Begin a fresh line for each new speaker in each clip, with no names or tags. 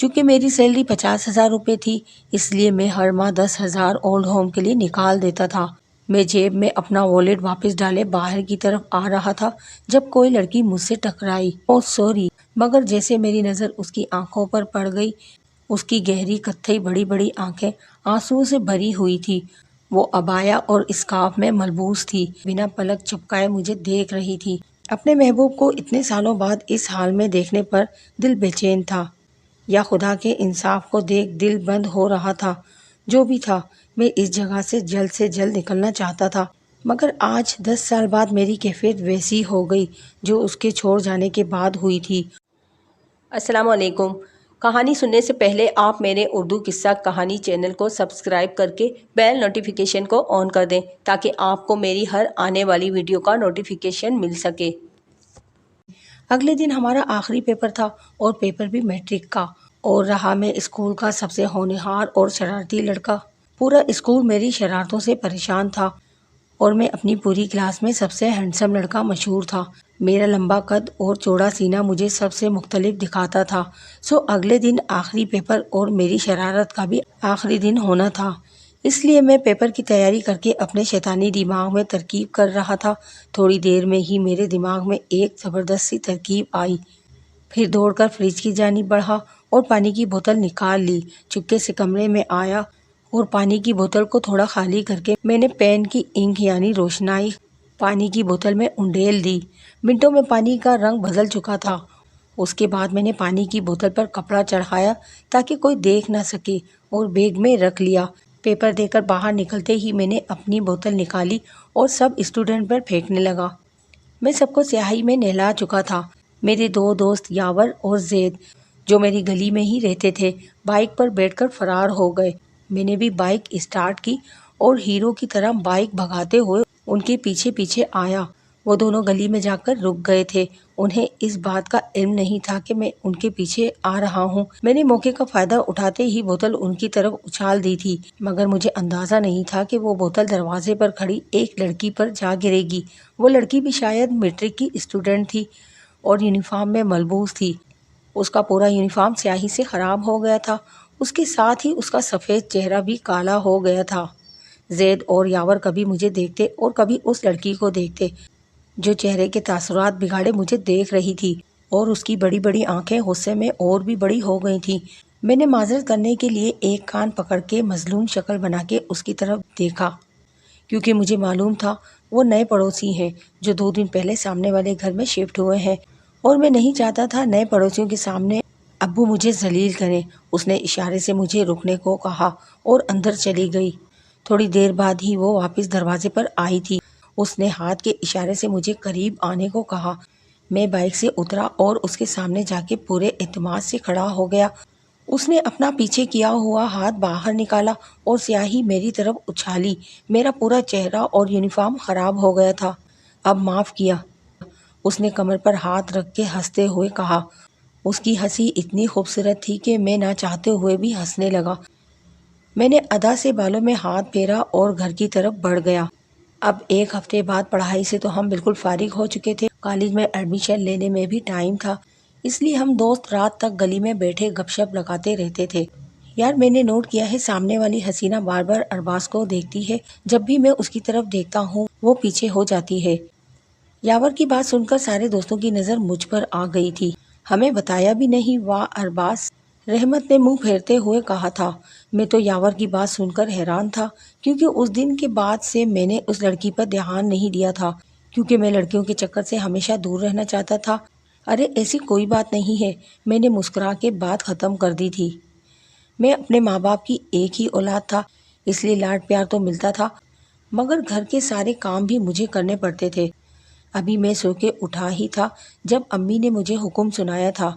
چونکہ میری سیلری 50,000 روپے تھی، اس لیے میں ہر ماہ 10,000 اولڈ ہوم کے لیے نکال دیتا تھا۔ میں جیب میں اپنا والیٹ واپس ڈالے باہر کی طرف آ رہا تھا جب کوئی لڑکی مجھ سے ٹکرائی۔ اوہ سوری، مگر جیسے میری نظر اس کی آنکھوں پر پڑ گئی، اس کی گہری کتھئی بڑی بڑی آنکھیں آنسوؤں سے بھری ہوئی تھی۔ وہ عبایا اور اسکارف میں ملبوس تھی، بنا پلک جھپکائے مجھے دیکھ رہی تھی۔ اپنے محبوب کو اتنے سالوں بعد اس حال میں دیکھنے پر دل بے چین تھا۔ یا خدا کے انصاف کو دیکھ دل بند ہو رہا تھا۔ جو بھی تھا، میں اس جگہ سے جلد نکلنا چاہتا تھا، مگر آج 10 سال بعد میری کیفیت ویسی ہو گئی جو اس کے چھوڑ جانے کے بعد ہوئی تھی۔
السلام علیکم۔ کہانی سننے سے پہلے آپ میرے اردو قصہ کہانی چینل کو سبسکرائب کر کے بیل نوٹیفیکیشن کو آن کر دیں تاکہ آپ کو میری ہر آنے والی ویڈیو کا نوٹیفیکیشن مل سکے۔
اگلے دن ہمارا آخری پیپر تھا اور پیپر بھی میٹرک کا، اور رہا میں اسکول کا سب سے ہونہار اور شرارتی لڑکا۔ پورا اسکول میری شرارتوں سے پریشان تھا اور میں اپنی پوری کلاس میں سب سے ہینڈسم لڑکا مشہور تھا۔ میرا لمبا قد اور چوڑا سینہ مجھے سب سے مختلف دکھاتا تھا۔ اگلے دن آخری پیپر اور میری شرارت کا بھی آخری دن ہونا تھا، اس لیے میں پیپر کی تیاری کر کے اپنے شیطانی دماغ میں ترکیب کر رہا تھا۔ تھوڑی دیر میں ہی میرے دماغ میں ایک زبردست سی ترکیب آئی۔ پھر دوڑ کر فریج کی جانب بڑھا اور پانی کی بوتل نکال لی۔ چپکے سے کمرے میں آیا اور پانی کی بوتل کو تھوڑا خالی کر کے میں نے پین کی انک یعنی روشنائی پانی کی بوتل میں انڈیل دی۔ منٹوں میں پانی کا رنگ بدل چکا تھا۔ اس کے بعد میں نے پانی کی بوتل پر کپڑا چڑھایا تاکہ کوئی دیکھ نہ سکے اور بیگ میں رکھ لیا۔ پیپر دے کر باہر نکلتے ہی میں نے اپنی بوتل نکالی اور سب اسٹوڈنٹ پر پھینکنے لگا۔ میں سب کو سیاہی میں نہلا چکا تھا۔ میرے دو دوست یاور اور زید، جو میری گلی میں ہی رہتے تھے، بائک پر بیٹھ کر فرار ہو گئے۔ میں نے بھی بائک اسٹارٹ کی اور ہیرو کی طرح بائک بھگاتے ہوئے ان کے پیچھے پیچھے آیا۔ وہ دونوں گلی میں جا کر رک گئے تھے۔ انہیں اس بات کا علم نہیں تھا کہ میں ان کے پیچھے آ رہا ہوں۔ میں نے موقع کا فائدہ اٹھاتے ہی بوتل ان کی طرف اچھال دی تھی، مگر مجھے اندازہ نہیں تھا کہ وہ بوتل دروازے پر کھڑی ایک لڑکی پر جا گرے گی۔ وہ لڑکی بھی شاید میٹرک کی اسٹوڈنٹ تھی اور یونیفارم میں ملبوس تھی۔ اس کا پورا یونیفارم سیاہی سے خراب ہو گیا تھا، اس کے ساتھ ہی اس کا سفید چہرہ بھی کالا ہو گیا تھا۔ زید اور یاور کبھی مجھے دیکھتے اور کبھی اس لڑکی کو دیکھتے جو چہرے کے تاثرات بگاڑے مجھے دیکھ رہی تھی، اور اس کی بڑی بڑی آنکھیں غصے میں اور بھی بڑی ہو گئی تھیں۔ میں نے معذرت کرنے کے لیے ایک کان پکڑ کے مظلوم شکل بنا کے اس کی طرف دیکھا، کیونکہ مجھے معلوم تھا وہ نئے پڑوسی ہیں جو 2 دن پہلے سامنے والے گھر میں شفٹ ہوئے ہیں، اور میں نہیں چاہتا تھا نئے پڑوسیوں کے سامنے ابو مجھے ذلیل کریں۔ اس نے اشارے سے مجھے رکنے کو کہا اور اندر چلی گئی۔ تھوڑی دیر بعد ہی وہ واپس دروازے پر آئی تھی۔ اس نے ہاتھ کے اشارے سے مجھے قریب آنے کو کہا۔ میں بائک سے اترا اور اس کے سامنے جا کے پورے اعتماد سے کھڑا ہو گیا۔ اس نے اپنا پیچھے کیا ہوا ہاتھ باہر نکالا اور سیاہی میری طرف اچھالی۔ میرا پورا چہرہ اور یونیفارم خراب ہو گیا تھا۔ اب معاف کیا، اس نے کمر پر ہاتھ رکھ کے ہنستے ہوئے کہا۔ اس کی ہنسی اتنی خوبصورت تھی کہ میں نہ چاہتے ہوئے بھی ہنسنے لگا۔ میں نے ادا سے بالوں میں ہاتھ پھیرا اور گھر کی طرف بڑھ گیا۔ اب 1 ہفتے بعد پڑھائی سے تو ہم بالکل فارغ ہو چکے تھے۔ کالج میں ایڈمیشن لینے میں بھی ٹائم تھا، اس لیے ہم دوست رات تک گلی میں بیٹھے گپ شپ لگاتے رہتے تھے۔ یار، میں نے نوٹ کیا ہے سامنے والی حسینہ بار بار ارباز کو دیکھتی ہے۔ جب بھی میں اس کی طرف دیکھتا ہوں وہ پیچھے ہو جاتی ہے۔ یاور کی بات سن کر سارے دوستوں کی نظر مجھ پر آ گئی تھی۔ ہمیں بتایا بھی نہیں، واہ ارباز، رحمت نے منہ پھیرتے ہوئے کہا تھا۔ میں تو یاور کی بات سن کر حیران تھا، کیونکہ اس دن کے بعد سے میں نے اس لڑکی پر دھیان نہیں دیا تھا، کیونکہ میں لڑکیوں کے چکر سے ہمیشہ دور رہنا چاہتا تھا۔ ارے ایسی کوئی بات نہیں ہے، میں نے مسکرا کے بات ختم کر دی تھی۔ میں اپنے ماں باپ کی ایک ہی اولاد تھا، اس لیے لاڈ پیار تو ملتا تھا، مگر گھر کے سارے کام بھی مجھے کرنے پڑتے تھے۔ ابھی میں سو کے اٹھا ہی تھا جب امی نے مجھے حکم سنایا تھا،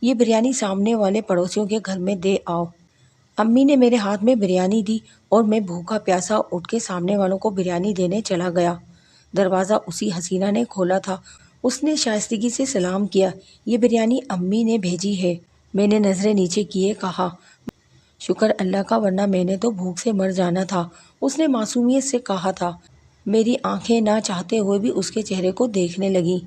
یہ بریانی سامنے والے پڑوسیوں کے گھر میں دے آؤ۔ امی نے میرے ہاتھ میں بریانی دی اور میں بھوکا پیاسا اٹھ کے سامنے والوں کو بریانی دینے چلا گیا۔ دروازہ اسی حسینہ نے کھولا تھا۔ اس نے شائستگی سے سلام کیا۔ یہ بریانی امی نے بھیجی ہے۔ میں نے نظریں نیچے کیے کہا، شکر اللہ کا، ورنہ میں نے تو بھوک سے مر جانا تھا۔ اس نے معصومیت سے کہا تھا۔ میری آنکھیں نہ چاہتے ہوئے بھی اس کے چہرے کو دیکھنے لگیں۔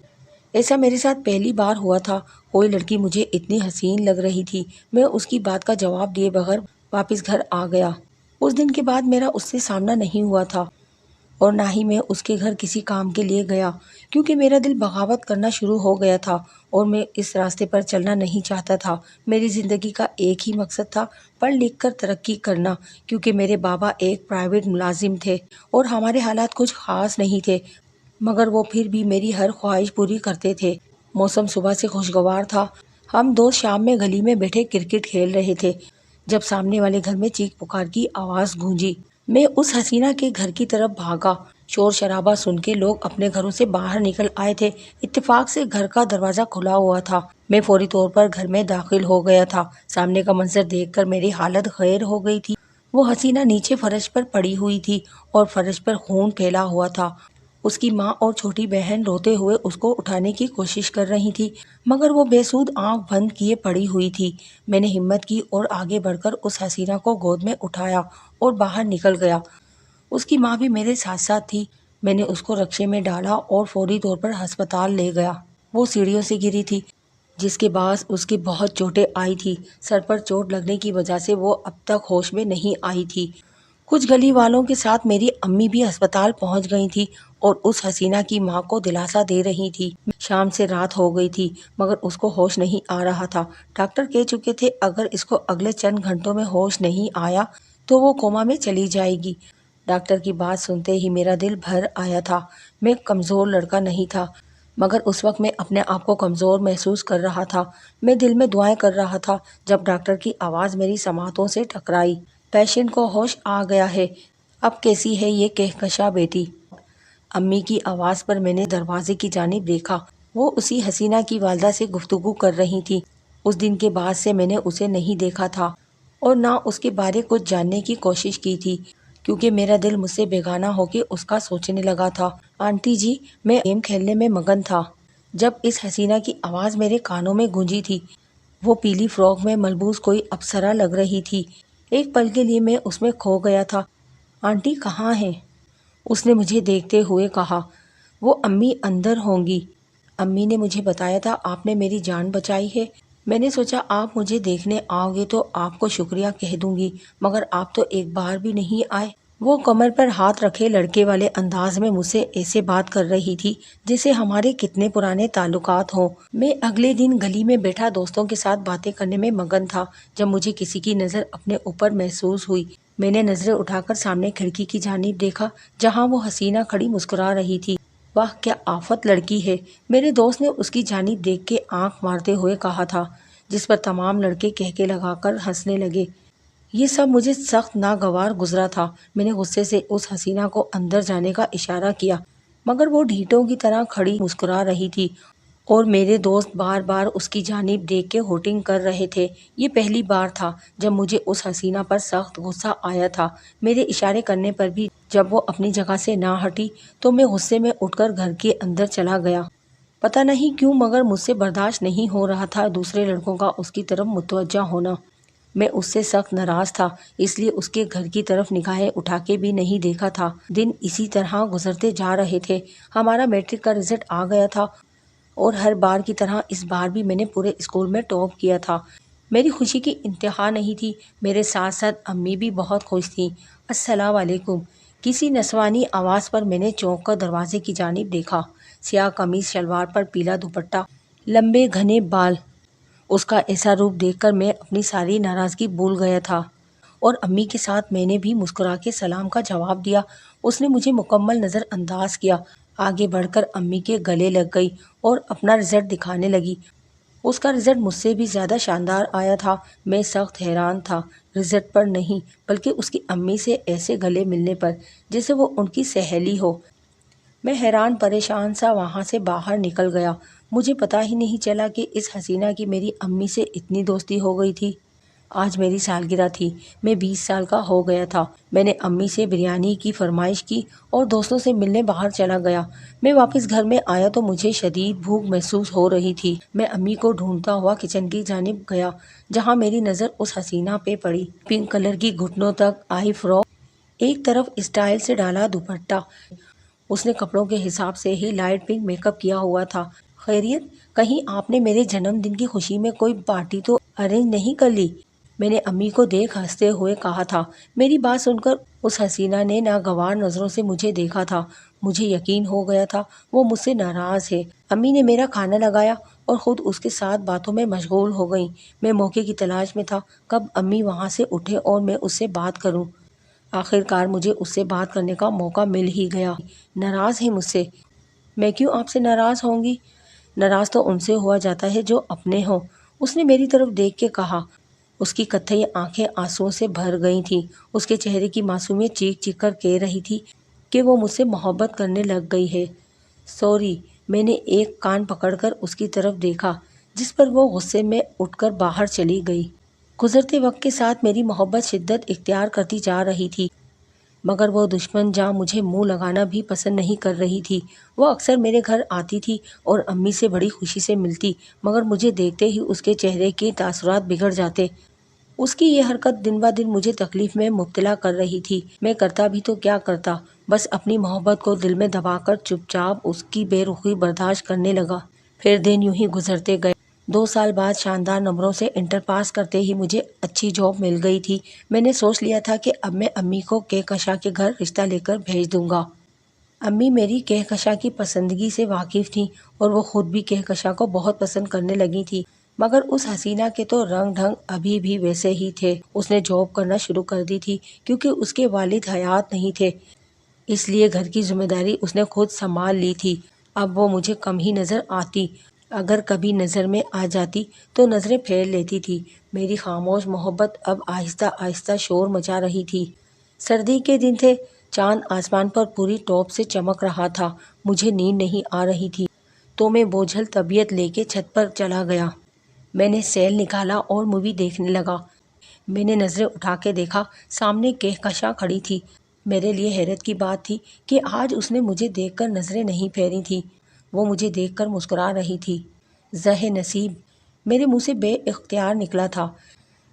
ایسا میرے ساتھ پہلی بار ہوا تھا۔ کوئی لڑکی مجھے اتنی حسین لگ رہی تھی۔ میں اس کی بات کا جواب دیے بغیر واپس گھر آ گیا۔ اس دن کے بعد میرا اس سے سامنا نہیں ہوا تھا اور نہ ہی میں اس کے گھر کسی کام کے لیے گیا، کیونکہ میرا دل بغاوت کرنا شروع ہو گیا تھا اور میں اس راستے پر چلنا نہیں چاہتا تھا۔ میری زندگی کا ایک ہی مقصد تھا، پڑھ لکھ کر ترقی کرنا، کیونکہ میرے بابا ایک پرائیویٹ ملازم تھے اور ہمارے حالات کچھ خاص نہیں تھے، مگر وہ پھر بھی میری ہر خواہش پوری کرتے تھے۔ موسم صبح سے خوشگوار تھا۔ ہم دوست شام میں گلی میں بیٹھے کرکٹ کھیل رہے تھے جب سامنے والے گھر میں چیخ پکار کی آواز گونجی۔ میں اس حسینہ کے گھر کی طرف بھاگا۔ شور شرابہ سن کے لوگ اپنے گھروں سے باہر نکل آئے تھے۔ اتفاق سے گھر کا دروازہ کھلا ہوا تھا۔ میں فوری طور پر گھر میں داخل ہو گیا تھا۔ سامنے کا منظر دیکھ کر میری حالت غیر ہو گئی تھی۔ وہ حسینہ نیچے فرش پر پڑی ہوئی تھی اور فرش پر خون پھیلا ہوا تھا۔ اس کی ماں اور چھوٹی بہن روتے ہوئے اس کو اٹھانے کی کوشش کر رہی تھی، مگر وہ بے سود آنکھ بند کیے پڑی ہوئی تھی۔ میں نے ہمت کی اور آگے بڑھ کر اس حسینہ کو گود میں اٹھایا اور باہر نکل گیا۔ اس کی ماں بھی میرے ساتھ ساتھ تھی۔ میں نے اس کو رکشے میں ڈالا اور فوری طور پر ہسپتال لے گیا۔ وہ سیڑھیوں سے گری تھی، جس کے باعث اس کی بہت چوٹیں آئی تھی۔ سر پر چوٹ لگنے کی وجہ سے وہ اب تک ہوش میں نہیں آئی تھی۔ کچھ گلی والوں کے ساتھ میری امی بھی ہسپتال پہنچ گئی تھی اور اس حسینہ کی ماں کو دلاسا دے رہی تھی۔ شام سے رات ہو گئی تھی مگر اس کو ہوش نہیں آ رہا تھا۔ ڈاکٹر کہہ چکے تھے اگر اس کو اگلے چند گھنٹوں میں ہوش نہیں آیا تو وہ کوما میں چلی جائے گی۔ ڈاکٹر کی بات سنتے ہی میرا دل بھر آیا تھا۔ میں کمزور لڑکا نہیں تھا، مگر اس وقت میں اپنے آپ کو کمزور محسوس کر رہا تھا۔ میں دل میں دعائیں کر رہا تھا جب ڈاکٹر کی آواز میری سماعتوں سے ٹکرائی۔ پیشنٹ کو ہوش آ گیا ہے، اب کیسی ہے یہ کہکشاں بیٹی؟ امی کی آواز پر میں نے دروازے کی جانب دیکھا۔ وہ اسی حسینہ کی والدہ سے گفتگو کر رہی تھی۔ اس دن کے بعد سے میں نے اسے نہیں دیکھا تھا اور نہ اس کے بارے کچھ جاننے کی کوشش کی تھی، کیونکہ میرا دل مجھ سے بیگانہ ہو کے اس کا سوچنے لگا تھا۔ آنٹی جی، میں گیم کھیلنے میں مگن تھا جب اس حسینہ کی آواز میرے کانوں میں گونجی تھی۔ وہ پیلی فراک میں ملبوس کوئی اپسرا لگ رہی تھی۔ ایک پل کے لیے میں اس میں کھو گیا تھا۔ آنٹی کہاں ہیں؟ اس نے مجھے دیکھتے ہوئے کہا۔ وہ امی اندر ہوں گی۔ امی نے مجھے بتایا تھا آپ نے میری جان بچائی ہے۔ میں نے سوچا آپ مجھے دیکھنے آؤ گے تو آپ کو شکریہ کہہ دوں گی، مگر آپ تو ایک بار بھی نہیں آئے۔ وہ کمر پر ہاتھ رکھے لڑکے والے انداز میں مجھ سے ایسے بات کر رہی تھی جیسے ہمارے کتنے پرانے تعلقات ہوں۔ میں اگلے دن گلی میں بیٹھا دوستوں کے ساتھ باتیں کرنے میں مگن تھا جب مجھے کسی کی نظر اپنے اوپر محسوس ہوئی۔ میں نے نظریں اٹھا کر سامنے کھڑکی کی جانب دیکھا جہاں وہ حسینہ کھڑی مسکرا رہی تھی۔ واہ کیا آفت لڑکی ہے، میرے دوست نے اس کی جانب دیکھ کے آنکھ مارتے ہوئے کہا تھا، جس پر تمام لڑکے کہکے لگا کر ہنسنے لگے۔ یہ سب مجھے سخت ناگوار گزرا تھا۔ میں نے غصے سے اس حسینہ کو اندر جانے کا اشارہ کیا، مگر وہ ڈھیٹوں کی طرح کھڑی مسکرا رہی تھی اور میرے دوست بار بار اس کی جانب دیکھ کے ہوٹنگ کر رہے تھے۔ یہ پہلی بار تھا جب مجھے اس حسینہ پر سخت غصہ آیا تھا۔ میرے اشارے کرنے پر بھی جب وہ اپنی جگہ سے نہ ہٹی تو میں غصے میں اٹھ کر گھر کے اندر چلا گیا۔ پتہ نہیں کیوں مگر مجھ سے برداشت نہیں ہو رہا تھا دوسرے لڑکوں کا اس کی طرف متوجہ ہونا۔ میں اس سے سخت ناراض تھا، اس لیے اس کے گھر کی طرف نگاہیں اٹھا کے بھی نہیں دیکھا تھا۔ دن اسی طرح گزرتے جا رہے تھے۔ ہمارا میٹرک کا رزلٹ آ گیا تھا اور ہر بار کی طرح اس بار بھی میں نے پورے اسکول میں ٹاپ کیا تھا۔ میری خوشی کی انتہا نہیں تھی۔ میرے ساتھ ساتھ امی بھی بہت خوش تھیں۔ السلام علیکم، کسی نسوانی آواز پر میں نے چونک کر دروازے کی جانب دیکھا۔ سیاہ قمیص شلوار پر پیلا دوپٹہ، لمبے گھنے بال۔ اس کا ایسا روپ دیکھ کر میں اپنی ساری ناراضگی بھول گیا تھا اور امی کے ساتھ میں نے بھی مسکرا کے سلام کا جواب دیا۔ اس نے مجھے مکمل نظر انداز کیا، آگے بڑھ کر امی کے گلے لگ گئی اور اپنا رزلٹ دکھانے لگی۔ اس کا رزلٹ مجھ سے بھی زیادہ شاندار آیا تھا۔ میں سخت حیران تھا، رزلٹ پر نہیں بلکہ اس کی امی سے ایسے گلے ملنے پر جیسے وہ ان کی سہیلی ہو۔ میں حیران پریشان سا وہاں سے باہر نکل گیا۔ مجھے پتا ہی نہیں چلا کہ اس حسینہ کی میری امی سے اتنی دوستی ہو گئی تھی۔ آج میری سالگرہ تھی، میں 20 سال کا ہو گیا تھا۔ میں نے امی سے بریانی کی فرمائش کی اور دوستوں سے ملنے باہر چلا گیا۔ میں واپس گھر میں آیا تو مجھے شدید بھوک محسوس ہو رہی تھی۔ میں امی کو ڈھونڈتا ہوا کچن کی جانب گیا جہاں میری نظر اس حسینہ پہ پڑی۔ پنک کلر کی گھٹنوں تک آئی فراک، ایک طرف اسٹائل سے ڈالا دوپٹہ۔ اس نے کپڑوں کے حساب سے ہی لائٹ پنک میک اپ کیا ہوا تھا۔ خیریت؟ کہیں آپ نے میرے جنم دن کی خوشی میں کوئی پارٹی تو ارینج نہیں کر لی؟ میں نے امی کو دیکھ ہنستے ہوئے کہا تھا۔ میری بات سن کر اس حسینہ نے ناگوار نظروں سے مجھے دیکھا تھا۔ مجھے یقین ہو گیا تھا وہ مجھ سے ناراض ہے۔ امی نے میرا کھانا لگایا اور خود اس کے ساتھ باتوں میں مشغول ہو گئیں۔ میں موقع کی تلاش میں تھا کب امی وہاں سے اٹھے اور میں اس سے بات کروں۔ آخر کار مجھے اس سے بات کرنے کا موقع مل ہی گیا۔ ناراض ہے مجھ سے؟ میں کیوں آپ سے ناراض ہوں گی؟ ناراض تو ان سے ہوا جاتا ہے جو اپنے ہوں، اس نے میری طرف دیکھ کے کہا۔ اس کی کتھئی آنکھیں آنسوؤں سے بھر گئی تھیں۔ اس کے چہرے کی معصومیت چیخ چیخ کر کہہ رہی تھی کہ وہ مجھ سے محبت کرنے لگ گئی ہے۔ سوری، میں نے ایک کان پکڑ کر اس کی طرف دیکھا، جس پر وہ غصے میں اٹھ کر باہر چلی گئی۔ گزرتے وقت کے ساتھ میری محبت شدت اختیار کرتی جا رہی تھی، مگر وہ دشمن جاں مجھے منہ لگانا بھی پسند نہیں کر رہی تھی۔ وہ اکثر میرے گھر آتی تھی اور امی سے بڑی خوشی سے ملتی، مگر مجھے دیکھتے ہی اس کے چہرے کے تاثرات بگڑ جاتے۔ اس کی یہ حرکت دن بہ دن مجھے تکلیف میں مبتلا کر رہی تھی۔ میں کرتا بھی تو کیا کرتا، بس اپنی محبت کو دل میں دبا کر چپ چاپ اس کی بے رخی برداشت کرنے لگا۔ پھر دن یوں ہی گزرتے گئے۔ 2 سال بعد شاندار نمبروں سے انٹر پاس کرتے ہی مجھے اچھی جاب مل گئی تھی۔ میں نے سوچ لیا تھا کہ اب میں امی کو کہکشاں کے گھر رشتہ لے کر بھیج دوں گا۔ امی میری کہکشاں کی پسندگی سے واقف تھیں اور وہ خود بھی کہکشاں کو بہت پسند کرنے لگی تھی، مگر اس حسینہ کے تو رنگ ڈھنگ ابھی بھی ویسے ہی تھے۔ اس نے جاب کرنا شروع کر دی تھی کیونکہ اس کے والد حیات نہیں تھے، اس لیے گھر کی ذمہ داری اس نے خود سنبھال لی تھی۔ اب وہ مجھے کم ہی نظر آتی، اگر کبھی نظر میں آ جاتی تو نظریں پھیر لیتی تھی۔ میری خاموش محبت اب آہستہ آہستہ شور مچا رہی تھی۔ سردی کے دن تھے، چاند آسمان پر پوری ٹوپ سے چمک رہا تھا۔ مجھے نیند نہیں آ رہی تھی تو میں بوجھل طبیعت لے کے چھت پر چلا گیا۔ میں نے سیل نکالا اور مووی دیکھنے لگا۔ میں نے نظریں اٹھا کے دیکھا، سامنے کہکشاں کھڑی تھی۔ میرے لیے حیرت کی بات تھی کہ آج اس نے مجھے دیکھ کر نظریں نہیں پھیری تھیں، وہ مجھے دیکھ کر مسکرا رہی تھی۔ زہ نصیب، میرے منہ سے بے اختیار نکلا تھا،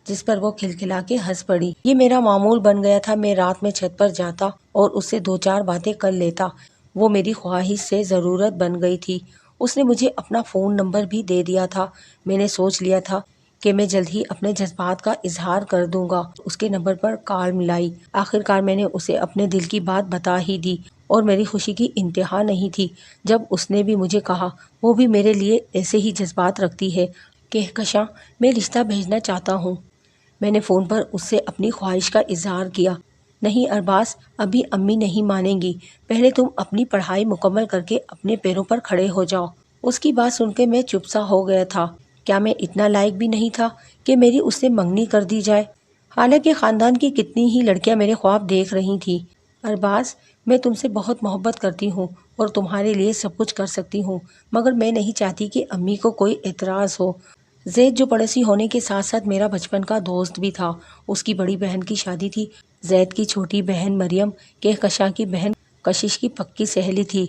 جس پر وہ کھلکھلا کے ہنس پڑی۔ یہ میرا معمول بن گیا تھا، میں رات میں چھت پر جاتا اور اس سے 2-4 باتیں کر لیتا۔ وہ میری خواہش سے ضرورت بن گئی تھی۔ اس نے مجھے اپنا فون نمبر بھی دے دیا تھا۔ میں نے سوچ لیا تھا کہ میں جلد ہی اپنے جذبات کا اظہار کر دوں گا۔ اس کے نمبر پر کال ملائی۔ آخر کار میں نے اسے اپنے دل کی بات بتا ہی دی اور میری خوشی کی انتہا نہیں تھی جب اس نے بھی مجھے کہا وہ بھی میرے لیے ایسے ہی جذبات رکھتی ہے۔ کہکشاں، میں رشتہ بھیجنا چاہتا ہوں۔ میں نے فون پر اس سے اپنی خواہش کا اظہار کیا۔ نہیں ارباز، ابھی امی نہیں مانیں گی، پہلے تم اپنی پڑھائی مکمل کر کے اپنے پیروں پر کھڑے ہو جاؤ۔ اس کی بات سن کے میں چپ سا ہو گیا تھا۔ کیا میں اتنا لائق بھی نہیں تھا کہ میری اس سے منگنی کر دی جائے؟ حالانکہ خاندان کی کتنی ہی لڑکیاں میرے خواب دیکھ رہی تھیں۔ ارباز، میں تم سے بہت محبت کرتی ہوں اور تمہارے لیے سب کچھ کر سکتی ہوں، مگر میں نہیں چاہتی کہ امی کو کوئی اعتراض ہو۔ زید جو پڑوسی ہونے کے ساتھ ساتھ میرا بچپن کا دوست بھی تھا، اس کی بڑی بہن کی شادی تھی۔ زید کی چھوٹی بہن مریم کہکشاں کی بہن کشش کی پکی سہیلی تھی،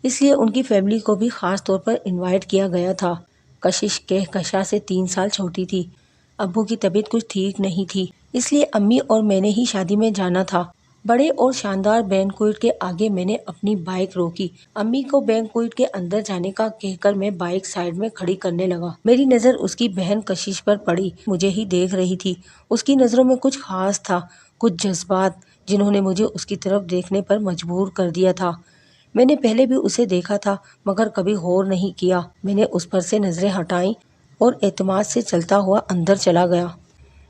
اس لیے ان کی فیملی کو بھی خاص طور پر انوائٹ کیا گیا تھا۔ کشش کہکشاں سے 3 سال چھوٹی تھی۔ ابو کی طبیعت کچھ ٹھیک نہیں تھی، اس لیے امی اور میں نے ہی شادی میں جانا تھا۔ بڑے اور شاندار بینکوئٹ کے آگے میں نے اپنی بائک روکی۔ امی کو بینکوئٹ کے اندر جانے کا کہہ کر میں بائک سائیڈ میں کھڑی کرنے لگا۔ میری نظر اس کی بہن کشش پر پڑی، مجھے ہی دیکھ رہی تھی۔ اس کی نظروں میں کچھ خاص تھا، کچھ جذبات جنہوں نے مجھے اس کی طرف دیکھنے پر مجبور کر دیا تھا۔ میں نے پہلے بھی اسے دیکھا تھا مگر کبھی غور نہیں کیا۔ میں نے اس پر سے نظریں ہٹائیں اور اعتماد سے چلتا ہوا اندر چلا گیا۔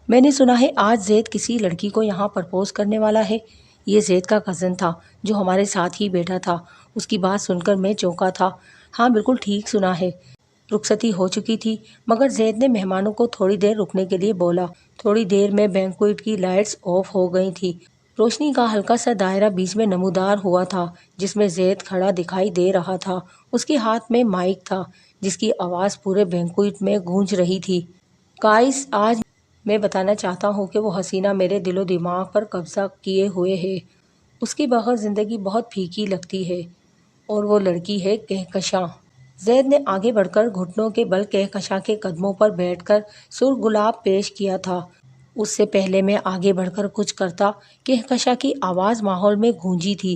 میں نے سنا ہے آج زید کسی لڑکی کو یہاں پرپوز کرنے والا ہے۔ یہ زید کا کزن تھا جو ہمارے ساتھ ہی بیٹھا تھا۔ اس کی بات سن کر میں چونکا تھا۔ ہاں بالکل ٹھیک سنا ہے۔ رخصتی ہو چکی تھی مگر زید نے مہمانوں کو تھوڑی دیر رکنے کے لیے بولا۔ تھوڑی دیر میں بینکوئٹ کی لائٹس آف ہو گئی تھی۔ روشنی کا ہلکا سا دائرہ بیچ میں نمودار ہوا تھا جس میں زید کھڑا دکھائی دے رہا تھا۔ اس کے ہاتھ میں مائک تھا جس کی آواز پورے بینکوئٹ میں گونج رہی تھی۔ گائز، آج میں بتانا چاہتا ہوں کہ وہ حسینہ میرے دل و دماغ پر قبضہ کیے ہوئے ہے۔ اس کے بغیر زندگی بہت پھیکی لگتی ہے اور وہ لڑکی ہے کہکشاں۔ زید نے آگے بڑھ کر گھٹنوں کے بل کہکشاں کے قدموں پر بیٹھ کر سرخ گلاب پیش کیا تھا۔ اس سے پہلے میں آگے بڑھ کر کچھ کرتا، کہکشاں کی آواز ماحول میں گونجی تھی۔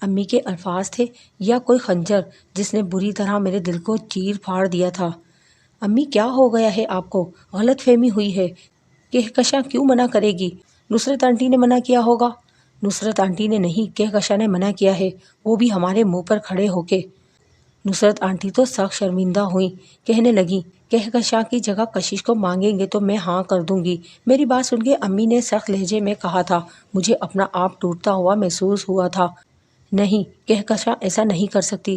امی کے الفاظ تھے یا کوئی خنجر جس نے بری طرح میرے دل کو چیر پھاڑ دیا تھا۔ امی کیا ہو گیا ہے آپ کو؟ غلط فہمی ہوئی ہے۔ کہکشاں کیوں منع کرے گی؟ نصرت آنٹی نے منع کیا ہوگا۔ نصرت آنٹی نے نہیں، کہکشاں نے منع کیا ہے، وہ بھی ہمارے منہ پر کھڑے ہو کے۔ نصرت آنٹی تو سخت شرمندہ ہوئیں، کہنے لگیں کہکشاں کی جگہ کشش کو مانگیں گے تو میں ہاں کر دوں گی۔ میری بات سن کے امی نے سخت لہجے میں کہا تھا، مجھے اپنا آپ ٹوٹتا ہوا محسوس ہوا تھا۔ نہیں، کہکشاں ایسا نہیں کر سکتی،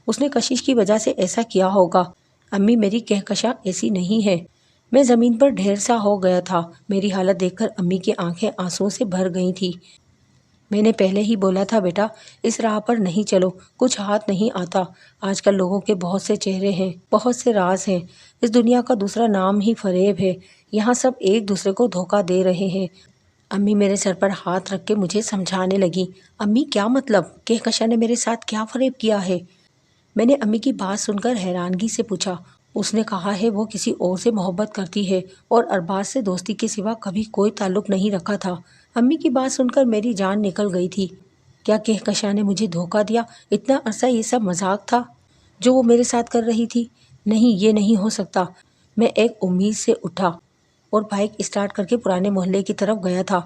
اس نے کشش کی وجہ سے ایسا کیا ہوگا۔ امی میری کہکشاں ایسی نہیں ہے۔ میں زمین پر ڈھیر سا ہو گیا تھا۔ میری حالت دیکھ کر امی کی آنکھیں آنسوں سے بھر گئی تھی۔ میں نے پہلے ہی بولا تھا بیٹا، اس راہ پر نہیں چلو، کچھ ہاتھ نہیں آتا۔ آج کل لوگوں کے بہت سے چہرے ہیں، بہت سے راز ہیں۔ اس دنیا کا دوسرا نام ہی فریب ہے۔ یہاں سب ایک دوسرے کو دھوکہ دے رہے ہیں۔ امی میرے سر پر ہاتھ رکھ کے مجھے سمجھانے لگی۔ امی کیا مطلب؟ کہکشاں نے میرے ساتھ کیا فریب کیا ہے؟ میں نے امی کی بات سن کر حیرانگی سے پوچھا۔ اس نے کہا ہے وہ کسی اور سے محبت کرتی ہے اور ارباز سے دوستی کے سوا کبھی کوئی تعلق نہیں رکھا تھا۔ امی کی بات سن کر میری جان نکل گئی تھی۔ کیا کہکشاں نے مجھے دھوکہ دیا؟ اتنا عرصہ یہ سب مذاق تھا جو وہ میرے ساتھ کر رہی تھی؟ نہیں، یہ نہیں ہو سکتا۔ میں ایک امید سے اٹھا اور بائک اسٹارٹ کر کے پرانے محلے کی طرف گیا تھا۔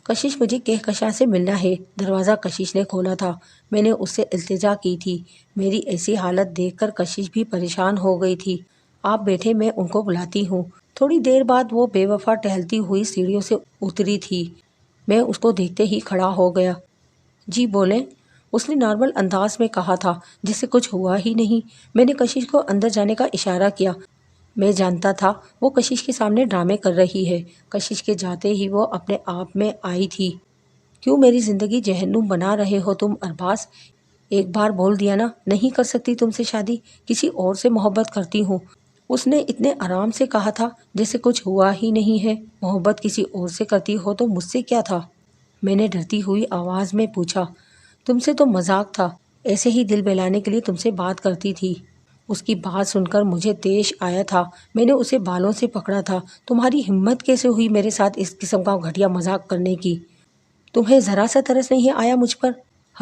کشش مجھے کہکشاں سے ملنا ہے۔ دروازہ کشش نے کھولا تھا۔ میں نے اس سے التجا کی تھی۔ میری ایسی حالت دیکھ کر کشش بھی پریشان ہو گئی تھی۔ آپ بیٹھے، میں ان کو بلاتی ہوں۔ تھوڑی دیر بعد وہ بے وفا ٹہلتی ہوئی سیڑھیوں سے اتری تھی۔ میں اس کو دیکھتے ہی کھڑا ہو گیا۔ جی بولیں، اس نے نارمل انداز میں کہا تھا جسے کچھ ہوا ہی نہیں۔ میں نے کشش کو اندر جانے کا اشارہ کیا۔ میں جانتا تھا وہ کشش کے سامنے ڈرامے کر رہی ہے۔ کشش کے جاتے ہی وہ اپنے آپ میں آئی تھی۔ کیوں میری زندگی جہنم بنا رہے ہو تم ارباز؟ ایک بار بول دیا نا، نہیں کر سکتی تم سے شادی، کسی اور سے محبت کرتی ہوں۔ اس نے اتنے آرام سے کہا تھا جیسے کچھ ہوا ہی نہیں ہے۔ محبت کسی اور سے کرتی ہو تو مجھ سے کیا تھا؟ میں نے ڈرتی ہوئی آواز میں پوچھا۔ تم سے تو مذاق تھا، ایسے ہی دل بہلانے کے لیے تم سے بات کرتی تھی۔ اس کی بات سن کر مجھے طیش آیا تھا۔ میں نے اسے بالوں سے پکڑا تھا۔ تمہاری ہمت کیسے ہوئی میرے ساتھ اس قسم کا گھٹیا مذاق کرنے کی؟ تمہیں ذرا سا ترس نہیں آیا مجھ پر؟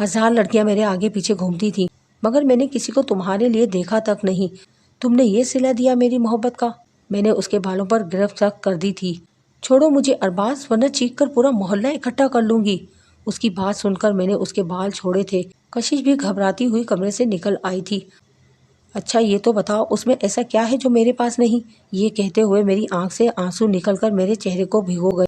ہزار لڑکیاں میرے آگے پیچھے گھومتی تھیں مگر میں نے کسی کو تمہارے لیے دیکھا تک نہیں۔ تم نے یہ صلہ دیا میری محبت کا؟ میں نے اس کے بالوں پر گرفت سخت کر دی تھی۔ چھوڑو مجھے ارباز، ورنہ چیخ کر پورا محلہ اکٹھا کر لوں گی۔ اس کی بات سن کر میں نے اس کے بال چھوڑے تھے۔ کشش بھی گھبراتی ہوئی کمرے سے نکل آئی تھی۔ اچھا یہ تو بتاؤ اس میں ایسا کیا ہے جو میرے پاس نہیں؟ یہ کہتے ہوئے میری آنکھ سے آنسو نکل کر میرے چہرے کو بھگو گئے۔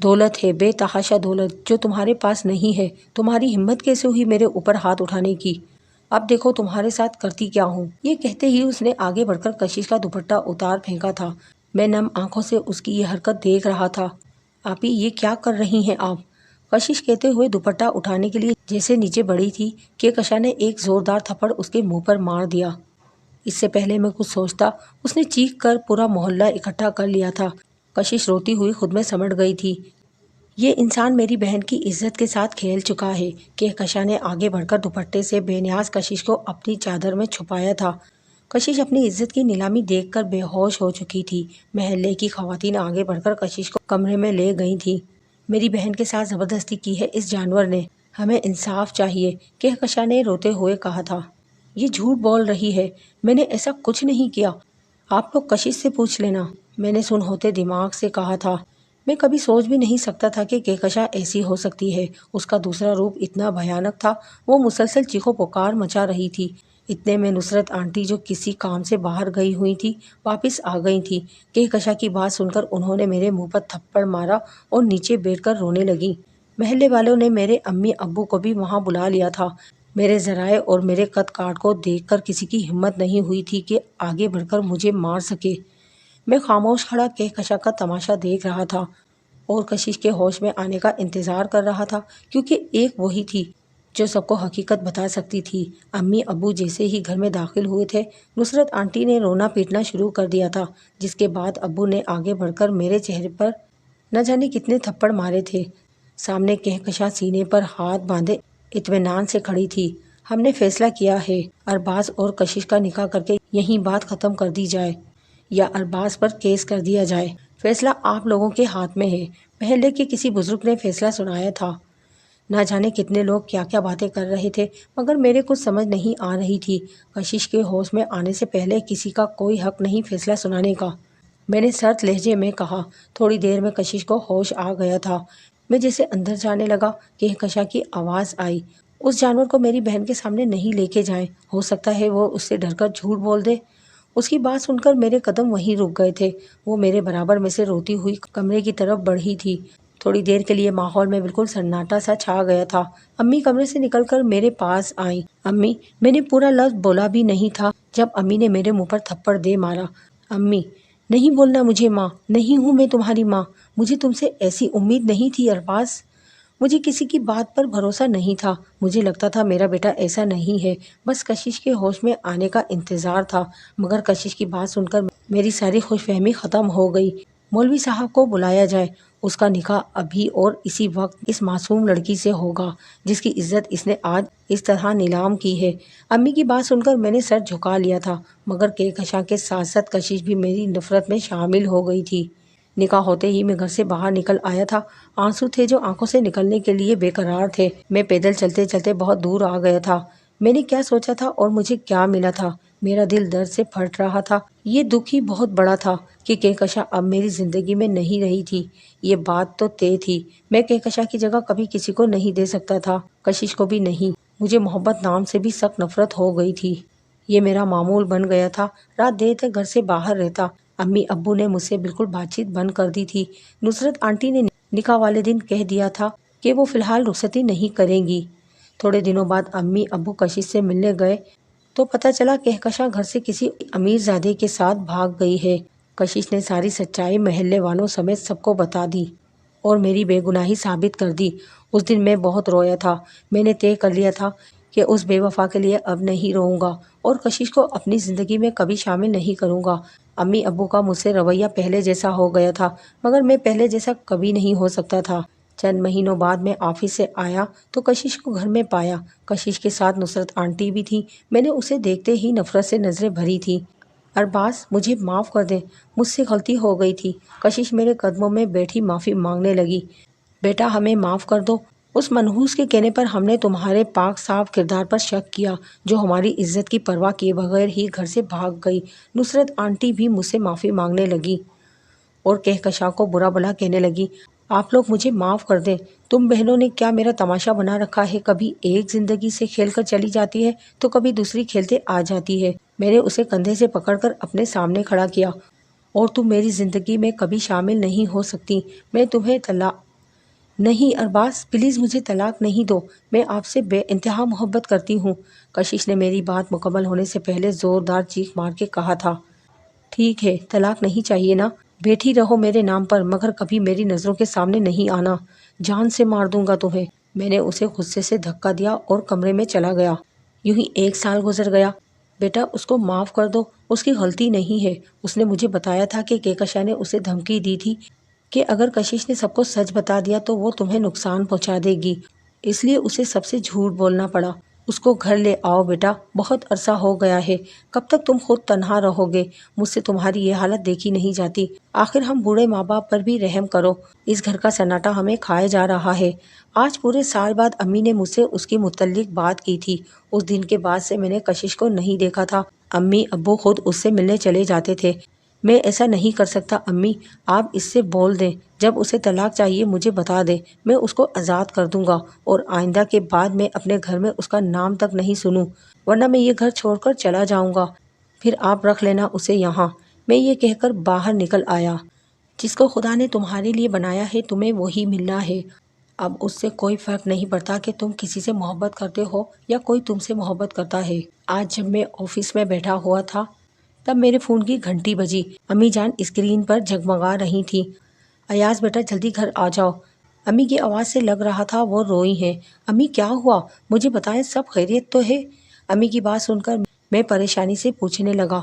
دولت ہے، بے تحاشا دولت، جو تمہارے پاس نہیں ہے۔ تمہاری ہمت کیسے ہوئی میرے اوپر ہاتھ اٹھانے کی؟ اب دیکھو تمہارے ساتھ کرتی کیا ہوں۔ یہ کہتے ہی اس نے آگے بڑھ کر کشش کا دوپٹہ اتار پھینکا تھا۔ میں نم آنکھوں سے اس کی یہ حرکت دیکھ رہا تھا۔ آپی یہ کیا کر رہی ہیں آپ؟ کشش کہتے ہوئے دوپٹہ اٹھانے کے لیے جیسے نیچے بڑھی تھی کہ کشا نے ایک زوردار تھپڑ اس کے منہ پر مار دیا۔ اس سے پہلے میں کچھ سوچتا اس نے چیخ کر پورا محلہ اکٹھا کر لیا تھا۔ کشش روتی ہوئی خود میں سمٹ گئی تھی۔ یہ انسان میری بہن کی عزت کے ساتھ کھیل چکا ہے۔ کہکشاں نے آگے بڑھ کر دوپٹے سے بے نیاز کشش کو اپنی چادر میں چھپایا تھا۔ کشش اپنی عزت کی نیلامی دیکھ کر بے ہوش ہو چکی تھی۔ محلے کی خواتین آگے بڑھ کر کشش کو کمرے میں لے گئی تھی۔ میری بہن کے ساتھ زبردستی کی ہے اس جانور نے، ہمیں انصاف چاہیے، کہکشاں نے روتے ہوئے کہا تھا۔ یہ جھوٹ بول رہی ہے، میں نے ایسا کچھ نہیں کیا۔ آپ لوگ کشش سے پوچھ لینا، میں نے سن ہوتے دماغ سے کہا تھا۔ میں کبھی سوچ بھی نہیں سکتا تھا کہ کہکشاں ایسی ہو سکتی ہے۔ اس کا دوسرا روپ اتنا بھیانک تھا، وہ مسلسل چیخو پکار مچا رہی تھی۔ اتنے میں نصرت آنٹی جو کسی کام سے باہر گئی ہوئی تھی واپس آ گئی تھی۔ کہکشاں کی بات سن کر انہوں نے میرے منہ پر تھپڑ مارا اور نیچے بیٹھ کر رونے لگی۔ محلے والوں نے میرے امی ابو کو بھی وہاں بلا لیا تھا۔ میرے ذرائع اور میرے قد کاٹ کو دیکھ کر کسی کی ہمت نہیں ہوئی تھی کہ آگے بڑھ کر مجھے مار سکے۔ میں خاموش کھڑا کہکشاں کا تماشا دیکھ رہا تھا اور کشش کے ہوش میں آنے کا انتظار کر رہا تھا، کیونکہ ایک وہی تھی جو سب کو حقیقت بتا سکتی تھی۔ امی ابو جیسے ہی گھر میں داخل ہوئے تھے، نصرت آنٹی نے رونا پیٹنا شروع کر دیا تھا، جس کے بعد ابو نے آگے بڑھ کر میرے چہرے پر نہ جانے کتنے تھپڑ مارے تھے۔ سامنے کہکشاں سینے پر ہاتھ باندھے اطمینان سے کھڑی تھی۔ ہم نے فیصلہ کیا ہے، ارباز اور کشش کا نکاح کر کے یہیں بات ختم کر دی جائے یا ارباز پر کیس کر دیا جائے۔ فیصلہ آپ لوگوں کے ہاتھ میں ہے۔ محلے کے کسی بزرگ نے فیصلہ سنایا تھا۔ نہ جانے کتنے لوگ کیا کیا باتیں کر رہے تھے، مگر میرے کچھ سمجھ نہیں آ رہی تھی۔ کشش کے ہوش میں آنے سے پہلے کسی کا کوئی حق نہیں فیصلہ سنانے کا، میں نے سرد لہجے میں کہا۔ تھوڑی دیر میں کشش کو ہوش آ گیا تھا۔ میں جیسے اندر جانے لگا، کہکشاں کی آواز آئی، اس جانور کو میری بہن کے سامنے نہیں لے کے جائیں، ہو سکتا ہے وہ اس سے ڈر کر جھوٹ بول دے۔ اس کی بات سن کر میرے قدم وہیں رک گئے تھے۔ وہ میرے برابر میں سے روتی ہوئی کمرے کی طرف بڑھی تھی۔ تھوڑی دیر کے لیے ماحول میں بالکل سناٹا سا چھا گیا تھا۔ امی کمرے سے نکل کر میرے پاس آئیں۔ امی، میں نے پورا لفظ بولا بھی نہیں تھا جب امی نے میرے منہ پر تھپڑ دے مارا۔ امی، نہیں بولنا مجھے ماں، نہیں ہوں میں تمہاری ماں، مجھے تم سے ایسی امید نہیں تھی ارباز۔ مجھے کسی کی بات پر بھروسہ نہیں تھا، مجھے لگتا تھا میرا بیٹا ایسا نہیں ہے، بس کشش کے ہوش میں آنے کا انتظار تھا۔ مگر کشش کی بات سن کر میری ساری خوش فہمی ختم ہو گئی۔ مولوی صاحب کو بلایا جائے، اس کا نکاح ابھی اور اسی وقت اس معصوم لڑکی سے ہوگا جس کی عزت اس نے آج اس طرح نیلام کی ہے۔ امی کی بات سن کر میں نے سر جھکا لیا تھا، مگر کہکشاں کے ساتھ ساتھ کشش بھی میری نفرت میں شامل ہو گئی تھی۔ نکاح ہوتے ہی میں گھر سے باہر نکل آیا تھا۔ آنسو تھے جو آنکھوں سے نکلنے کے لیے بے قرار تھے۔ میں پیدل چلتے چلتے بہت دور آ گیا تھا۔ میں نے کیا سوچا تھا اور مجھے کیا ملا تھا؟ میرا دل درد سے پھٹ رہا تھا۔ یہ دکھ ہی بہت بڑا تھا کہ کہکشاں اب میری زندگی میں نہیں رہی تھی۔ یہ بات تو طے تھی، میں کہکشاں کی جگہ کبھی کسی کو نہیں دے سکتا تھا، کشش کو بھی نہیں۔ مجھے محبت نام سے بھی سخت نفرت ہو گئی تھی۔ یہ میرا معمول بن گیا تھا، رات دیر تک گھر سے باہر رہتا۔ امی ابو نے مجھ سے بالکل بات چیت بند کر دی تھی۔ نصرت آنٹی نے نکاح والے دن کہہ دیا تھا کہ وہ فی الحال رخصتی نہیں کریں گی۔ تھوڑے دنوں بعد امی ابو کشش سے ملنے گئے تو پتہ چلا کہکشاں گھر سے کسی امیر زادے کے ساتھ بھاگ گئی ہے۔ کشش نے ساری سچائی محلے والوں سمیت سب کو بتا دی اور میری بے گناہی ثابت کر دی۔ اس دن میں بہت رویا تھا۔ میں نے طے کر لیا تھا کہ اس بے وفا کے لیے اب نہیں روؤں گا اور کشش کو اپنی زندگی میں کبھی شامل نہیں کروں گا۔ امی ابو کا مجھ سے رویہ پہلے جیسا ہو گیا تھا، مگر میں پہلے جیسا کبھی نہیں ہو سکتا تھا۔ چند مہینوں بعد میں آفس سے آیا تو کشش کو گھر میں پایا۔ کشش کے ساتھ نصرت آنٹی بھی تھی۔ میں نے اسے دیکھتے ہی نفرت سے نظریں بھری تھی۔ ارباز، مجھے معاف کر دیں، مجھ سے غلطی ہو گئی تھی۔ کشش میرے قدموں میں بیٹھی معافی مانگنے لگی۔ بیٹا، ہمیں معاف کر دو۔ اس منحوس کے کہنے پر ہم نے تمہارے پاک صاف کردار پر شک کیا، جو ہماری عزت کی پرواہ کیے بغیر ہی گھر سے بھاگ گئی۔ نصرت آنٹی بھی مجھ سے معافی مانگنے لگی اور کہکشاں کو برا بھلا کہنے لگی۔ آپ لوگ مجھے معاف کر دیں، تم بہنوں نے کیا میرا تماشا بنا رکھا ہے؟ کبھی ایک زندگی سے کھیل کر چلی جاتی ہے تو کبھی دوسری کھیلتے آ جاتی ہے۔ میں نے اسے کندھے سے پکڑ کر اپنے سامنے کھڑا کیا۔ اور تم میری زندگی میں کبھی شامل نہیں ہو سکتی۔ میں تمہیں طلاق نہیں ارباز، پلیز مجھے طلاق نہیں دو، میں آپ سے بے انتہا محبت کرتی ہوں۔ کشش نے میری بات مکمل ہونے سے پہلے زوردار چیخ مار کے کہا تھا۔ ٹھیک ہے، طلاق نہیں چاہیے نا، بیٹھی رہو میرے نام پر، مگر کبھی میری نظروں کے سامنے نہیں آنا، جان سے مار دوں گا تمہیں۔ میں نے اسے غصے سے دھکا دیا اور کمرے میں چلا گیا۔ یوں ہی 1 سال گزر گیا۔ بیٹا، اس کو معاف کر دو، اس کی غلطی نہیں ہے۔ اس نے مجھے بتایا تھا کہ کہکشاں نے اسے دھمکی دی تھی کہ اگر کشش نے سب کو سچ بتا دیا تو وہ تمہیں نقصان پہنچا دے گی، اس لیے اسے سب سے جھوٹ بولنا پڑا۔ اس کو گھر لے آؤ بیٹا، بہت عرصہ ہو گیا ہے، کب تک تم خود تنہا رہو گے؟ مجھ سے تمہاری یہ حالت دیکھی نہیں جاتی، آخر ہم بوڑھے ماں باپ پر بھی رحم کرو۔ اس گھر کا سناٹا ہمیں کھائے جا رہا ہے۔ آج پورے سال بعد امی نے مجھ سے اس کی متعلق بات کی تھی۔ اس دن کے بعد سے میں نے کشش کو نہیں دیکھا تھا۔ امی ابو خود اس سے ملنے چلے جاتے تھے۔ میں ایسا نہیں کر سکتا امی، آپ اس سے بول دیں، جب اسے طلاق چاہیے مجھے بتا دیں، میں اس کو آزاد کر دوں گا اور آئندہ کے بعد میں اپنے گھر میں اس کا نام تک نہیں سنوں، ورنہ میں یہ گھر چھوڑ کر چلا جاؤں گا، پھر آپ رکھ لینا اسے یہاں۔ میں یہ کہہ کر باہر نکل آیا۔ جس کو خدا نے تمہارے لیے بنایا ہے تمہیں وہی ملنا ہے۔ اب اس سے کوئی فرق نہیں پڑتا کہ تم کسی سے محبت کرتے ہو یا کوئی تم سے محبت کرتا ہے۔ آج جب میں آفس میں بیٹھا ہوا تھا تب میرے فون کی گھنٹی بجی۔ امی جان اسکرین پر جگمگا رہی تھی۔ ایاز بیٹا جلدی گھر آ جاؤ۔ امی کی آواز سے لگ رہا تھا وہ روئی ہیں۔ امی کیا ہوا؟ مجھے بتائیں، سب خیریت تو ہے؟ امی کی بات سن کر میں پریشانی سے پوچھنے لگا۔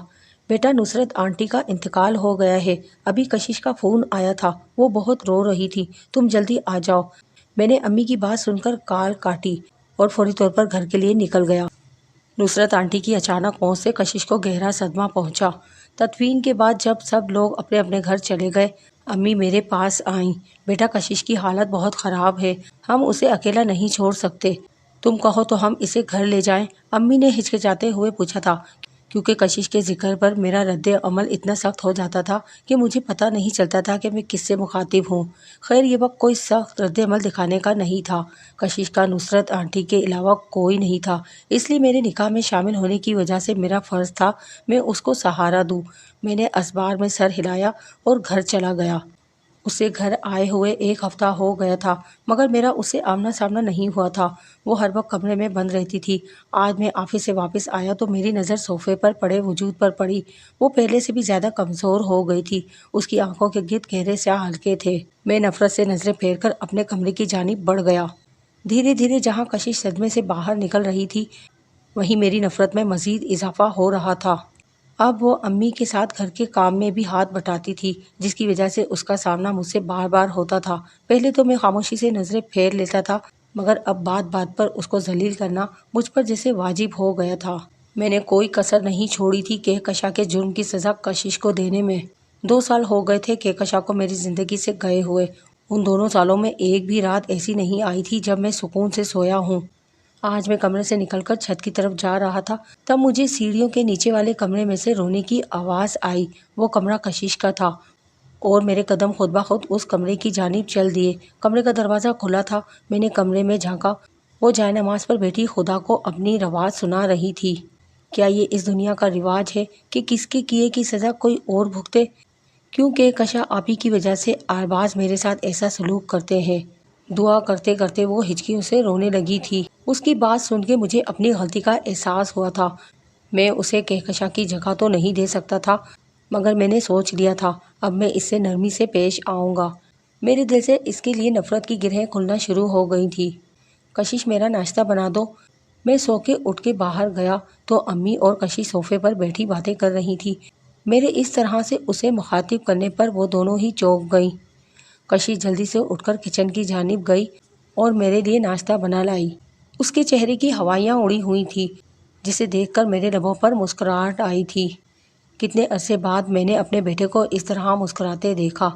بیٹا نصرت آنٹی کا انتقال ہو گیا ہے، ابھی کشش کا فون آیا تھا، وہ بہت رو رہی تھی، تم جلدی آ جاؤ۔ میں نے امی کی بات سن کر کال کاٹی اور فوری طور پر گھر کے لیے نکل گیا۔ نصرت آنٹی کی اچانک موت سے کشش کو گہرا صدمہ پہنچا۔ تدفین کے بعد جب سب لوگ اپنے اپنے گھر چلے گئے، امی میرے پاس آئیں۔ بیٹا کشش کی حالت بہت خراب ہے، ہم اسے اکیلا نہیں چھوڑ سکتے، تم کہو تو ہم اسے گھر لے جائیں؟ امی نے ہچکچاتے ہوئے پوچھا تھا، کیونکہ کشش کے ذکر پر میرا رد عمل اتنا سخت ہو جاتا تھا کہ مجھے پتہ نہیں چلتا تھا کہ میں کس سے مخاطب ہوں۔ خیر یہ وقت کوئی سخت رد عمل دکھانے کا نہیں تھا، کشش کا نصرت آنٹی کے علاوہ کوئی نہیں تھا، اس لیے میرے نکاح میں شامل ہونے کی وجہ سے میرا فرض تھا میں اس کو سہارا دوں۔ میں نے اسبار میں سر ہلایا اور گھر چلا گیا۔ اسے گھر آئے ہوئے 1 ہفتہ ہو گیا تھا، مگر میرا اس سے آمنا سامنا نہیں ہوا تھا۔ وہ ہر وقت کمرے میں بند رہتی تھی۔ آج میں آفس سے واپس آیا تو میری نظر صوفے پر پڑے وجود پر پڑی۔ وہ پہلے سے بھی زیادہ کمزور ہو گئی تھی، اس کی آنکھوں کے گرد گہرے سیاہ حلقے تھے۔ میں نفرت سے نظریں پھیر کر اپنے کمرے کی جانب بڑھ گیا۔ دھیرے دھیرے جہاں کشش صدمے سے باہر نکل رہی تھی، وہیں میری نفرت میں مزید اضافہ ہو رہا تھا۔ اب وہ امی کے ساتھ گھر کے کام میں بھی ہاتھ بٹاتی تھی، جس کی وجہ سے اس کا سامنا مجھ سے بار بار ہوتا تھا۔ پہلے تو میں خاموشی سے نظریں پھیر لیتا تھا، مگر اب بات بات پر اس کو ذلیل کرنا مجھ پر جیسے واجب ہو گیا تھا۔ میں نے کوئی کسر نہیں چھوڑی تھی کہکشاں کے جرم کی سزا کشش کو دینے میں۔ 2 سال ہو گئے تھے کہکشاں کو میری زندگی سے گئے ہوئے۔ ان دونوں سالوں میں ایک بھی رات ایسی نہیں آئی تھی جب میں سکون سے سویا ہوں۔ آج میں کمرے سے نکل کر چھت کی طرف جا رہا تھا، تب مجھے سیڑھیوں کے نیچے والے کمرے میں سے رونے کی آواز آئی۔ وہ کمرہ کشش کا تھا اور میرے قدم خود بخود اس کمرے کی جانب چل دیے۔ کمرے کا دروازہ کھلا تھا، میں نے کمرے میں جھانکا۔ وہ جائے نماز پر بیٹھی خدا کو اپنی رواج سنا رہی تھی۔ کیا یہ اس دنیا کا رواج ہے کہ کس کے کیے کی سزا کوئی اور بھگتے؟ کیوں کہکشاں آپی کی وجہ سے ارباز میرے ساتھ ایسا سلوک کرتے ہیں؟ دعا کرتے کرتے وہ ہچکیوں سے رونے لگی تھی۔ اس کی بات سن کے مجھے اپنی غلطی کا احساس ہوا تھا۔ میں اسے کہکشاں کی جگہ تو نہیں دے سکتا تھا، مگر میں نے سوچ لیا تھا اب میں اس سے نرمی سے پیش آؤں گا۔ میرے دل سے اس کے لیے نفرت کی گرہیں کھلنا شروع ہو گئی تھی۔ کشش میرا ناشتہ بنا دو۔ میں سو کے اٹھ کے باہر گیا تو امی اور کشش صوفے پر بیٹھی باتیں کر رہی تھی۔ میرے اس طرح سے اسے مخاطب کرنے پر وہ دونوں ہی چونک گئیں۔ کشش جلدی سے اٹھ کر کچن کی جانب گئی اور میرے لیے ناشتہ بنا لائی۔ اس کے چہرے کی ہوائیاں اڑی ہوئی تھی، جسے دیکھ کر میرے لبوں پر مسکراہٹ آئی تھی۔ کتنے عرصے بعد میں نے اپنے بیٹے کو اس طرح مسکراتے دیکھا۔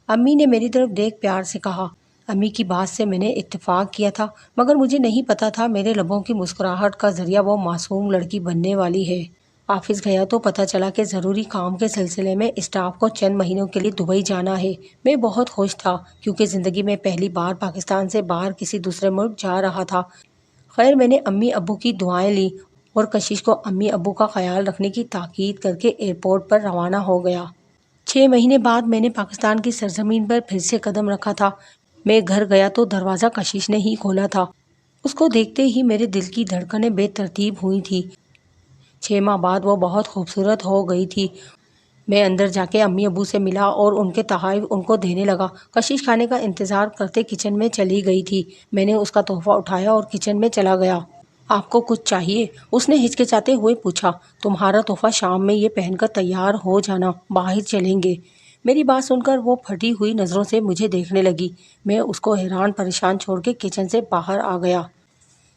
امی نے میری طرف دیکھ پیار سے کہا۔ امی کی بات سے میں نے اتفاق کیا تھا، مگر مجھے نہیں پتا تھا میرے لبوں کی مسکراہٹ کا ذریعہ وہ معصوم لڑکی بننے والی ہے۔ آفس گیا تو پتہ چلا کہ ضروری کام کے سلسلے میں اسٹاف کو چند مہینوں کے لیے دبئی جانا ہے۔ میں بہت خوش تھا، کیونکہ زندگی میں پہلی بار پاکستان سے باہر کسی دوسرے ملک جا رہا تھا۔ خیر میں نے امی ابو کی دعائیں لی اور کشش کو امی ابو کا خیال رکھنے کی تاکید کر کے ایئرپورٹ پر روانہ ہو گیا۔ 6 مہینے بعد میں نے پاکستان کی سرزمین پر پھر سے قدم رکھا تھا۔ میں گھر گیا تو دروازہ کشش نے ہی کھولا تھا۔ اس کو دیکھتے ہی میرے دل کی دھڑکنیں بے ترتیب ہوئی تھی۔ 6 ماہ بعد وہ بہت خوبصورت ہو گئی تھی۔ میں اندر جا کے امی ابو سے ملا اور ان کے تحائف ان کو دینے لگا۔ کشش کھانے کا انتظار کرتے کچن میں چلی گئی تھی۔ میں نے اس کا تحفہ اٹھایا اور کچن میں چلا گیا۔ آپ کو کچھ چاہیے؟ اس نے ہچکچاتے ہوئے پوچھا۔ تمہارا تحفہ شام میں یہ پہن کر تیار ہو جانا، باہر چلیں گے۔ میری بات سن کر وہ پھٹی ہوئی نظروں سے مجھے دیکھنے لگی۔ میں اس کو حیران پریشان چھوڑ کے کچن سے باہر آ گیا۔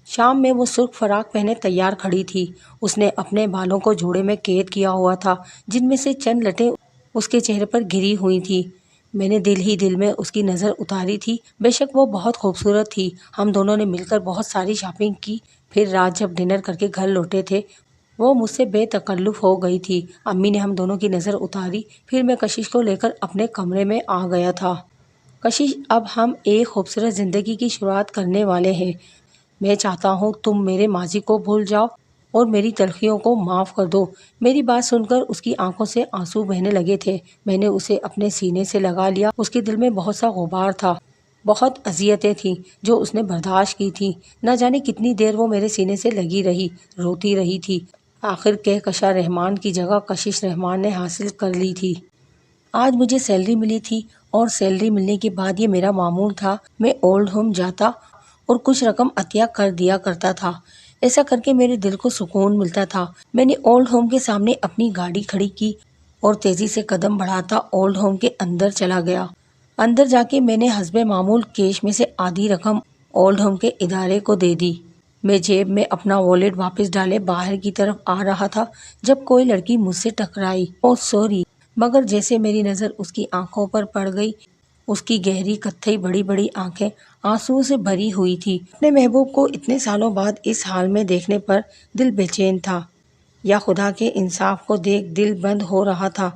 شام میں وہ سرخ فراق پہنے تیار کھڑی تھی۔ اس نے اپنے بالوں کو جوڑے میں قید کیا ہوا تھا، جن میں سے چند لٹیں اس کے چہرے پر گری ہوئی تھی۔ میں نے دل ہی دل میں اس کی نظر اتاری تھی۔ بے شک وہ بہت خوبصورت تھی۔ ہم دونوں نے مل کر بہت ساری شاپنگ کی، پھر رات جب ڈنر کر کے گھر لوٹے تھے وہ مجھ سے بے تکلف ہو گئی تھی۔ امی نے ہم دونوں کی نظر اتاری، پھر میں کشش کو لے کر اپنے کمرے میں آ گیا تھا۔ کشش اب ہم ایک خوبصورت زندگی کی شروعات کرنے والے ہیں۔ میں چاہتا ہوں تم میرے ماضی کو بھول جاؤ اور میری تلخیوں کو معاف کر دو۔ میری بات سن کر اس کی آنکھوں سے آنسو بہنے لگے تھے۔ میں نے اسے اپنے سینے سے لگا لیا۔ اس کے دل میں بہت سا غبار تھا، بہت اذیتیں تھیں جو اس نے برداشت کی تھی۔ نہ جانے کتنی دیر وہ میرے سینے سے لگی رہی، روتی رہی تھی۔ آخر کہکشاں رحمان کی جگہ کشش رحمان نے حاصل کر لی تھی۔ آج مجھے سیلری ملی تھی اور سیلری ملنے کے بعد یہ میرا معمول تھا، میں اولڈ ہوم جاتا اور کچھ رقم عطیہ کر دیا کرتا تھا۔ ایسا کر کے میرے دل کو سکون ملتا تھا۔ میں نے اولڈ ہوم کے سامنے اپنی گاڑی کھڑی کی اور تیزی سے قدم بڑھاتا اولڈ ہوم کے اندر چلا گیا۔ اندر جا کے میں نے حسب معمول کیش میں سے آدھی رقم اولڈ ہوم کے ادارے کو دے دی۔ میں جیب میں اپنا والیٹ واپس ڈالے باہر کی طرف آ رہا تھا جب کوئی لڑکی مجھ سے ٹکرائی۔ اوہ سوری، مگر جیسے میری نظر اس کی آنکھوں پر پڑ گئی، اس کی گہری کتھئی بڑی بڑی آنکھیں آنسوؤں سے بھری ہوئی تھی۔ اپنے محبوب کو اتنے سالوں بعد اس حال میں دیکھنے پر دل بے چین تھا، یا خدا کے انصاف کو دیکھ دل بند ہو رہا تھا۔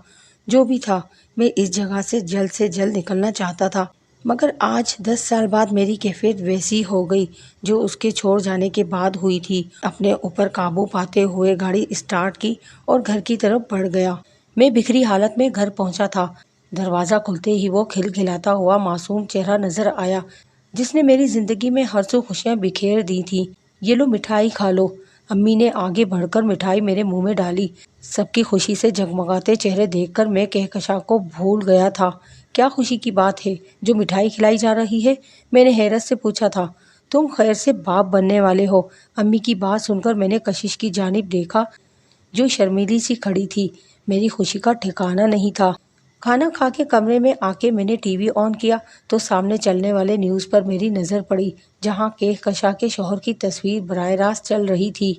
جو بھی تھا، میں اس جگہ سے جلد نکلنا چاہتا تھا، مگر آج 10 سال بعد میری کیفیت ویسی ہو گئی جو اس کے چھوڑ جانے کے بعد ہوئی تھی۔ اپنے اوپر قابو پاتے ہوئے گاڑی اسٹارٹ کی اور گھر کی طرف بڑھ گیا۔ میں بکھری حالت میں گھر پہنچا تھا۔ دروازہ کھلتے ہی وہ کھلکھلاتا ہوا معصوم چہرہ نظر آیا جس نے میری زندگی میں ہر سو خوشیاں بکھیر دی تھی۔ یہ لو مٹھائی کھا لو۔ امی نے آگے بڑھ کر مٹھائی میرے منہ میں ڈالی۔ سب کی خوشی سے جگمگاتے چہرے دیکھ کر میں کہکشاں کو بھول گیا تھا۔ کیا خوشی کی بات ہے جو مٹھائی کھلائی جا رہی ہے؟ میں نے حیرت سے پوچھا تھا۔ تم خیر سے باپ بننے والے ہو۔ امی کی بات سن کر میں نے کشش کی جانب دیکھا جو شرمیلی سی کھڑی تھی۔ میری خوشی کا ٹھکانہ نہیں تھا۔ کھانا کھا کے کمرے میں آ کے میں نے ٹی وی آن کیا تو سامنے چلنے والے نیوز پر میری نظر پڑی، جہاں کہکشاں کے شوہر کی تصویر براہ راست چل رہی تھی۔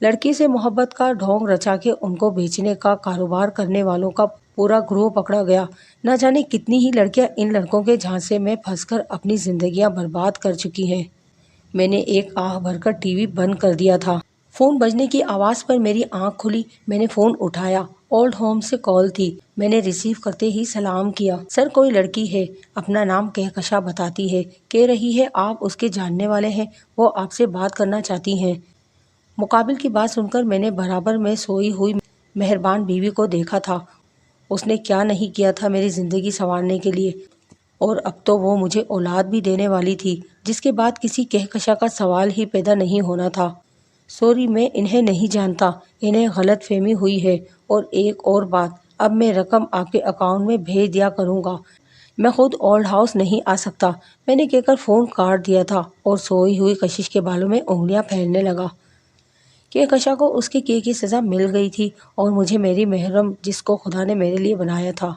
لڑکی سے محبت کا ڈھونگ رچا کے ان کو بیچنے کا کاروبار کرنے والوں کا پورا گروہ پکڑا گیا۔ نہ جانے کتنی ہی لڑکیاں ان لڑکوں کے جھانسے میں پھنس کر اپنی زندگیاں برباد کر چکی ہیں۔ میں نے ایک آہ بھر کر ٹی وی بند کر دیا تھا۔ فون بجنے کی آواز پر میری آنکھ کھلی۔ میں نے فون اٹھایا۔ اولڈ ہوم سے کال تھی۔ میں نے ریسیو کرتے ہی سلام کیا۔ سر، کوئی لڑکی ہے، اپنا نام کہکشاں بتاتی ہے، کہہ رہی ہے آپ اس کے جاننے والے ہیں، وہ آپ سے بات کرنا چاہتی ہیں۔ مقابل کی بات سن کر میں نے برابر میں سوئی ہوئی مہربان بیوی کو دیکھا تھا۔ اس نے کیا نہیں کیا تھا میری زندگی سنوارنے کے لیے، اور اب تو وہ مجھے اولاد بھی دینے والی تھی، جس کے بعد کسی کہکشاں کا سوال ہی پیدا نہیں ہونا تھا۔ سوری، میں انہیں نہیں جانتا، انہیں غلط فہمی ہوئی ہے۔ اور ایک اور بات، اب میں رقم آپ کے اکاؤنٹ میں بھیج دیا کروں گا، میں خود اولڈ ہاؤس نہیں آ سکتا، میں نے کہہ کر فون کاٹ دیا تھا اور سوئی ہوئی کشش کے بالوں میں انگلیاں پھیرنے لگا۔ کہکشاں کو اس کے کیے کی سزا مل گئی تھی اور مجھے میری محرم، جس کو خدا نے میرے لیے بنایا تھا،